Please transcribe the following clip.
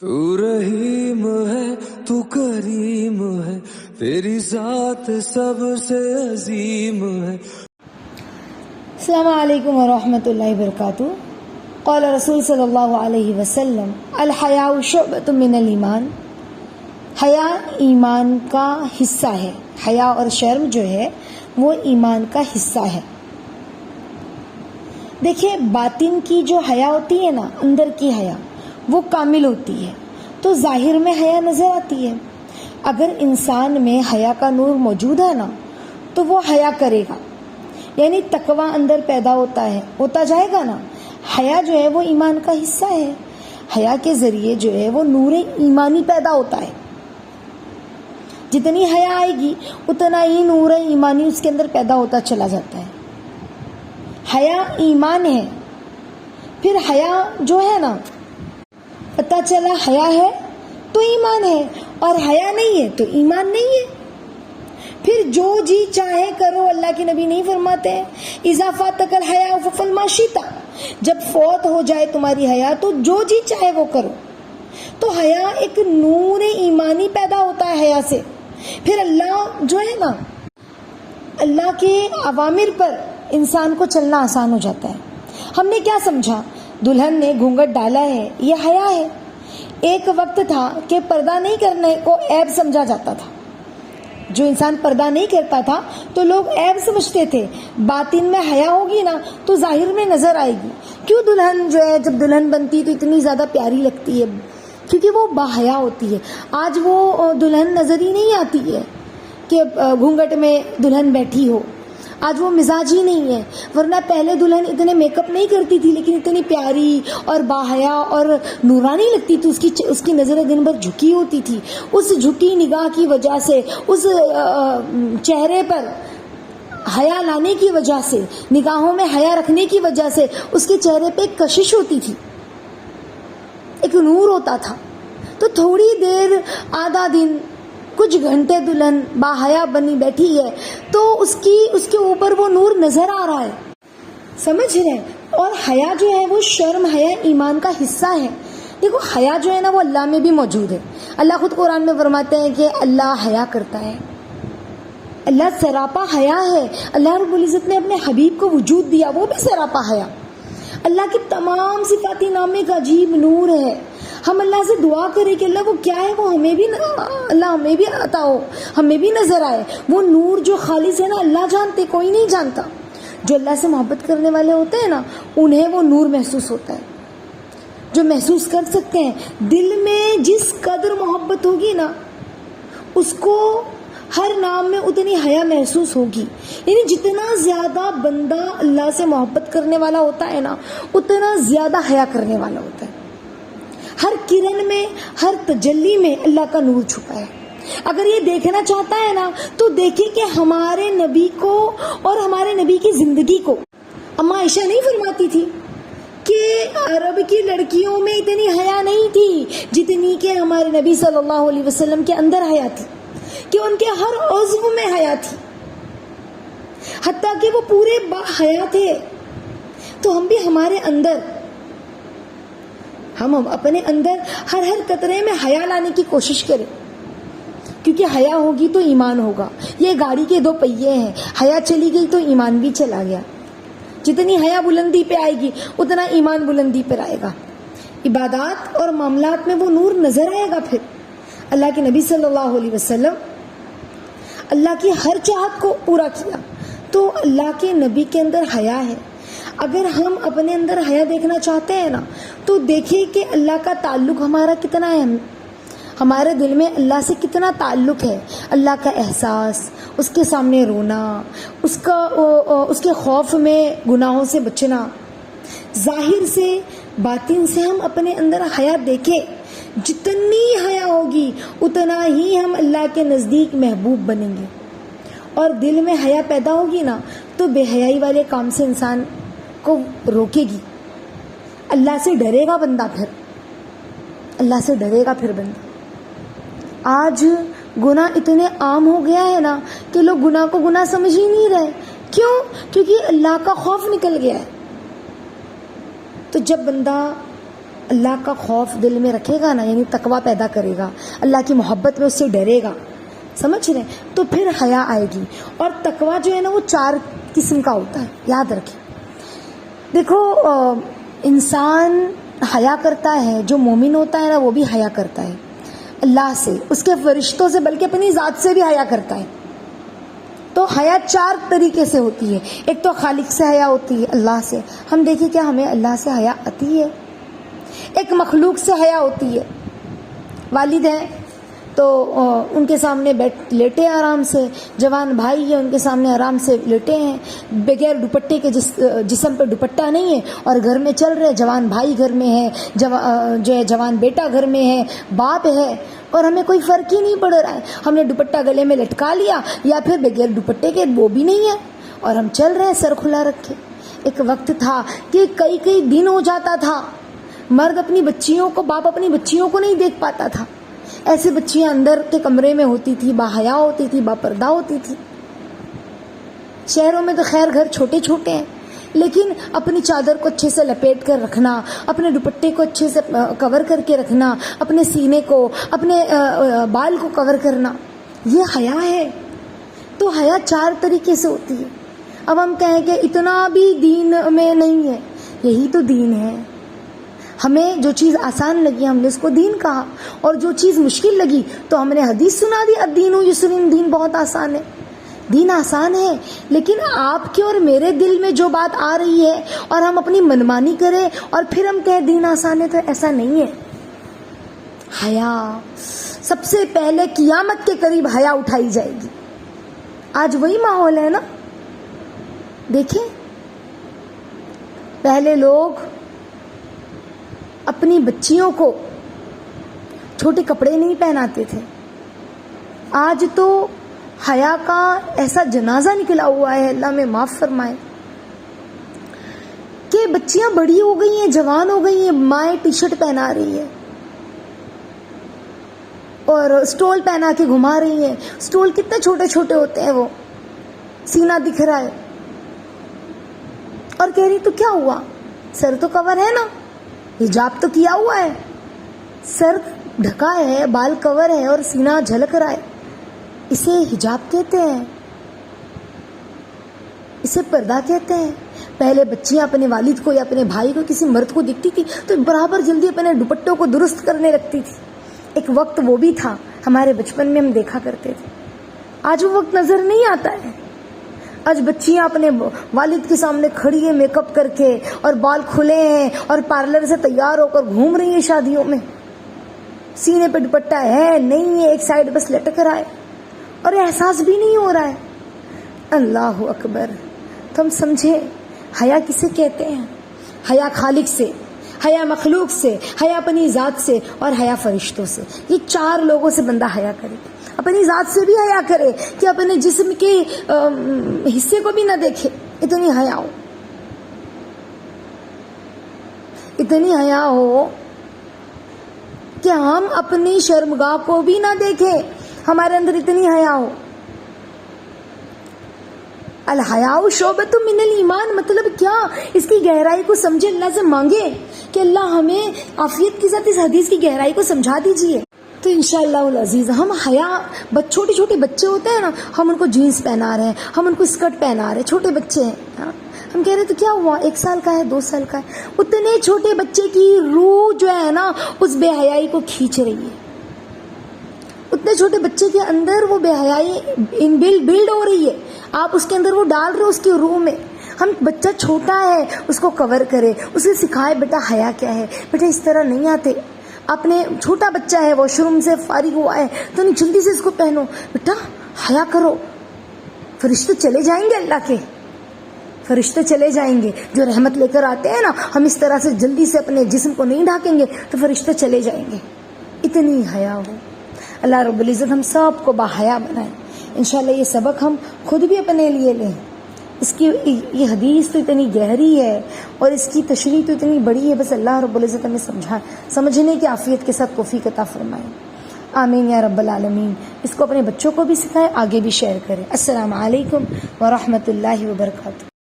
تو رحیم ہے تو کریم ہے تیری ذات سب سے عظیم ہے. السلام علیکم ورحمۃ اللہ وبرکاتہ. قال رسول صلی اللہ علیہ وسلم الحیاء شعبۃ من الایمان. حیا ایمان کا حصہ ہے. حیا اور شرم جو ہے وہ ایمان کا حصہ ہے. دیکھیں باطن کی جو حیا ہوتی ہے نا، اندر کی حیا وہ کامل ہوتی ہے تو ظاہر میں حیا نظر آتی ہے. اگر انسان میں حیا کا نور موجود ہے نا تو وہ حیا کرے گا، یعنی تقوی اندر پیدا ہوتا جائے گا نا. حیا جو ہے وہ ایمان کا حصہ ہے. حیا کے ذریعے جو ہے وہ نور ایمانی پیدا ہوتا ہے. جتنی حیا آئے گی اتنا ہی نور ایمانی اس کے اندر پیدا ہوتا چلا جاتا ہے. حیا ایمان ہے. پھر حیا جو ہے نا، پتہ چلا حیا ہے تو ایمان ہے، اور حیا نہیں ہے تو ایمان نہیں ہے. پھر جو جی چاہے کرو، اللہ کے نبی نہیں فرماتے اذا فاتک الحیا ففعل ما شئت، جب فوت ہو جائے تمہاری حیا تو جو جی چاہے وہ کرو. تو حیا ایک نور ایمانی پیدا ہوتا ہے حیا سے. پھر اللہ جو ہے نا، اللہ کے اوامر پر انسان کو چلنا آسان ہو جاتا ہے. ہم نے کیا سمجھا؟ دلہن نے گھونگھٹ ڈالا ہے، یہ حیا ہے. ایک وقت تھا کہ پردہ نہیں کرنے کو عیب سمجھا جاتا تھا. جو انسان پردہ نہیں کرتا تھا تو لوگ عیب سمجھتے تھے. باطن میں حیا ہوگی نا تو ظاہر میں نظر آئے گی. کیوں دلہن جو ہے جب دلہن بنتی تو اتنی زیادہ پیاری لگتی ہے؟ کیونکہ وہ باحیا ہوتی ہے. آج وہ دلہن نظر ہی نہیں آتی ہے کہ گھونگھٹ میں دلہن بیٹھی ہو. آج وہ مزاج ہی نہیں ہے. ورنہ پہلے دلہن اتنے میک اپ نہیں کرتی تھی لیکن اتنی پیاری اور باحیا اور نورانی لگتی تھی. اس کی نظر دن بھر جھکی ہوتی تھی. اس جھکی نگاہ کی وجہ سے، اس چہرے پر حیا لانے کی وجہ سے، نگاہوں میں حیا رکھنے کی وجہ سے اس کے چہرے پہ ایک کشش ہوتی تھی، ایک نور ہوتا تھا. تو تھوڑی دیر، آدھا دن، کچھ گھنٹے دلہن باحیا بنی بیٹھی ہے تو اس کے اوپر وہ نور نظر آ رہا ہے. سمجھ رہے ہیں؟ اور حیا جو ہے وہ شرم حیا ایمان کا حصہ ہے. دیکھو حیا جو ہے نا وہ اللہ میں بھی موجود ہے. اللہ خود قرآن میں فرماتے ہیں کہ اللہ حیا کرتا ہے. اللہ سراپا حیا ہے. اللہ رب العزت نے اپنے حبیب کو وجود دیا، وہ بھی سراپا حیا. اللہ کی تمام صفاتی نام میں ایک عجیب نور ہے. ہم اللہ سے دعا کریں کہ اللہ وہ کیا ہے، وہ ہمیں بھی عطا ہو، ہمیں بھی نظر آئے. وہ نور جو خالص ہے نا اللہ جانتے، کوئی نہیں جانتا. جو اللہ سے محبت کرنے والے ہوتے ہیں نا انہیں وہ نور محسوس ہوتا ہے، جو محسوس کر سکتے ہیں. دل میں جس قدر محبت ہوگی نا اس کو ہر نام میں اتنی حیا محسوس ہوگی. یعنی جتنا زیادہ بندہ اللہ سے محبت کرنے والا ہوتا ہے نا اتنا زیادہ حیا کرنے والا ہوتا ہے. ہر کرن میں، ہر تجلی میں اللہ کا نور چھپا ہے. اگر یہ دیکھنا چاہتا ہے نا تو دیکھے کہ ہمارے نبی کو اور ہمارے نبی کی زندگی کو. اما عائشہ نہیں فرماتی تھی کہ عرب کی لڑکیوں میں اتنی حیا نہیں تھی جتنی کہ ہمارے نبی صلی اللہ علیہ وسلم کے اندر حیا تھی، کہ ان کے ہر عضو میں حیا تھی، حتیٰ کہ وہ پورے باحیا تھے. تو ہم بھی ہم اپنے اندر ہر قطرے میں حیا لانے کی کوشش کریں، کیونکہ حیا ہوگی تو ایمان ہوگا. یہ گاڑی کے دو پہیے ہیں، حیا چلی گئی تو ایمان بھی چلا گیا. جتنی حیا بلندی پہ آئے گی اتنا ایمان بلندی پر آئے گا. عبادات اور معاملات میں وہ نور نظر آئے گا. پھر اللہ کے نبی صلی اللہ علیہ وسلم اللہ کی ہر چاہت کو پورا کیا. تو اللہ کے نبی کے اندر حیا ہے. اگر ہم اپنے اندر حیا دیکھنا چاہتے ہیں نا تو دیکھیں کہ اللہ کا تعلق ہمارا کتنا ہے، ہمارے دل میں اللہ سے کتنا تعلق ہے. اللہ کا احساس، اس کے سامنے رونا، اس کے خوف میں گناہوں سے بچنا. ظاہر سے باطن سے ہم اپنے اندر حیا دیکھیں. جتنی حیا ہوگی اتنا ہی ہم اللہ کے نزدیک محبوب بنیں گے. اور دل میں حیا پیدا ہوگی نا تو بے حیائی والے کام سے انسان کو روکے گی. اللہ سے ڈرے گا بندہ. اللہ سے ڈرے گا پھر بندہ. آج گناہ اتنے عام ہو گیا ہے نا کہ لوگ گناہ کو گناہ سمجھ ہی نہیں رہے. کیوں؟ کیونکہ اللہ کا خوف نکل گیا ہے. تو جب بندہ اللہ کا خوف دل میں رکھے گا نا، یعنی تقویٰ پیدا کرے گا، اللہ کی محبت میں اس سے ڈرے گا، سمجھ رہے ہیں، تو پھر حیا آئے گی. اور تقویٰ جو ہے نا وہ 4 قسم کا ہوتا ہے، یاد رکھیں. دیکھو انسان حیا کرتا ہے، جو مومن ہوتا ہے نا وہ بھی حیا کرتا ہے اللہ سے، اس کے فرشتوں سے، بلکہ اپنی ذات سے بھی حیا کرتا ہے. تو حیا 4 طریقے سے ہوتی ہے. ایک تو خالق سے حیا ہوتی ہے، اللہ سے. ہم دیکھیں کیا ہمیں اللہ سے حیا آتی ہے؟ ایک مخلوق سے حیا ہوتی ہے. والد ہیں تو ان کے سامنے لیٹے آرام سے، جوان بھائی ہیں ان کے سامنے آرام سے لیٹے ہیں بغیر دوپٹے کے، جسم پہ دوپٹہ نہیں ہے اور گھر میں چل رہے، جوان بھائی گھر میں ہے، جو ہے جوان بیٹا گھر میں ہے، باپ ہے، اور ہمیں کوئی فرق ہی نہیں پڑ رہا ہے. ہم نے دوپٹہ گلے میں لٹکا لیا یا پھر بغیر دوپٹے کے وہ بھی نہیں ہے اور ہم چل رہے ہیں سر کھلا رکھے. ایک وقت تھا کہ کئی دن ہو جاتا تھا مرد اپنی بچیوں کو، باپ اپنی بچیوں کو نہیں دیکھ پاتا تھا. ایسے بچیاں اندر کے کمرے میں ہوتی تھی، باحیا ہوتی تھی، با پردہ ہوتی تھی. شہروں میں تو خیر گھر چھوٹے چھوٹے ہیں، لیکن اپنی چادر کو اچھے سے لپیٹ کر رکھنا، اپنے دوپٹے کو اچھے سے کور کر کے رکھنا، اپنے سینے کو، اپنے بال کو کور کرنا، یہ حیا ہے. تو حیا 4 طریقے سے ہوتی ہے. اب ہم کہیں کہ اتنا بھی دین میں نہیں ہے، یہی تو دین ہے. ہمیں جو چیز آسان لگی ہم نے اس کو دین کہا، اور جو چیز مشکل لگی تو ہم نے حدیث سنا دی، الدین یسر، دین بہت آسان ہے. دین آسان ہے، لیکن آپ کے اور میرے دل میں جو بات آ رہی ہے اور ہم اپنی منمانی کریں اور پھر ہم کہیں دین آسان ہے، تو ایسا نہیں ہے. حیا سب سے پہلے قیامت کے قریب حیا اٹھائی جائے گی. آج وہی ماحول ہے نا. دیکھیں پہلے لوگ اپنی بچیوں کو چھوٹے کپڑے نہیں پہناتے تھے. آج تو حیا کا ایسا جنازہ نکلا ہوا ہے، اللہ میں معاف فرمائے، کہ بچیاں بڑی ہو گئی ہیں، جوان ہو گئی ہیں، مائیں ٹی شرٹ پہنا رہی ہے اور اسٹول پہنا کے گھما رہی ہیں. اسٹول کتنے چھوٹے چھوٹے ہوتے ہیں، وہ سینہ دکھ رہا ہے، اور کہہ رہی تو کیا ہوا، سر تو کور ہے نا، حجاب تو کیا ہوا ہے، سر ڈھکا ہے، بال کور ہے اور سینہ جھلک رہا ہے. اسے حجاب کہتے ہیں، اسے پردہ کہتے ہیں. پہلے بچیاں اپنے والد کو یا اپنے بھائی کو، کسی مرد کو دکھتی تھی تو برابر جلدی اپنے دوپٹوں کو درست کرنے لگتی تھی. ایک وقت وہ بھی تھا ہمارے بچپن میں، ہم دیکھا کرتے تھے. آج وہ وقت نظر نہیں آتا ہے. آج بچیاں اپنے والد کے سامنے کھڑی ہیں میک اپ کر کے، اور بال کھلے ہیں، اور پارلر سے تیار ہو کر گھوم رہی ہیں شادیوں میں. سینے پہ دوپٹہ ہے نہیں ہے، ایک سائڈ بس لٹک رہا ہے، اور احساس بھی نہیں ہو رہا ہے. اللہ اکبر. تو ہم سمجھے حیا کسے کہتے ہیں؟ حیا خالق سے، حیا مخلوق سے، حیا اپنی ذات سے، اور حیا فرشتوں سے. یہ 4 لوگوں سے بندہ حیا کرے. اپنی ذات سے بھی حیا کرے کہ اپنے جسم کے حصے کو بھی نہ دیکھے، اتنی حیا ہو، اتنی حیا ہو کہ ہم اپنی شرمگاہ کو بھی نہ دیکھیں، ہمارے اندر اتنی حیا ہو. الحیاء شعبۃ من الایمان، مطلب کیا؟ اس کی گہرائی کو سمجھے، اللہ سے مانگے کہ اللہ ہمیں عافیت کے ساتھ اس حدیث کی گہرائی کو سمجھا دیجیے. تو انشاءاللہ العزیز ہم حیا، چھوٹے چھوٹے بچے ہوتے ہیں نا، ہم ان کو جینس پہنا رہے ہیں، ہم ان کو اسکرٹ پہنا رہے ہیں، چھوٹے بچے ہیں، ہم کہہ رہے تو کیا ہوا، 1 سال کا ہے، 2 سال کا ہے. اتنے چھوٹے بچے کی روح جو ہے نا اس بے حیائی کو کھینچ رہی ہے. اتنے چھوٹے بچے کے اندر وہ بے حیائی بلڈ ہو رہی ہے، آپ اس کے اندر وہ ڈال رہے ہو اس کی روح میں. ہم بچہ چھوٹا ہے اس کو کور کرے، اسے سکھائے بیٹا حیا کیا ہے، بیٹا اس طرح نہیں آتے. اپنے چھوٹا بچہ ہے، واش روم سے فارغ ہوا ہے تو نہیں جلدی سے اس کو پہنو، بیٹا حیا کرو. فرشتے چلے جائیں گے، اللہ کے فرشتے چلے جائیں گے جو رحمت لے کر آتے ہیں نا. ہم اس طرح سے جلدی سے اپنے جسم کو نہیں ڈھانکیں گے تو فرشتے چلے جائیں گے. اتنی حیا ہو. اللہ رب العزت ہم سب کو باحیا بنائے. انشاءاللہ یہ سبق ہم خود بھی اپنے لیے لیں. اس کی یہ حدیث تو اتنی گہری ہے اور اس کی تشریح تو اتنی بڑی ہے، بس اللہ رب العزت ہمیں سمجھنے کی عافیت کے ساتھ توفیق عطا فرمائے. آمین یا رب العالمین. اس کو اپنے بچوں کو بھی سکھائیں، آگے بھی شیئر کریں. السلام علیکم ورحمۃ اللہ وبرکاتہ.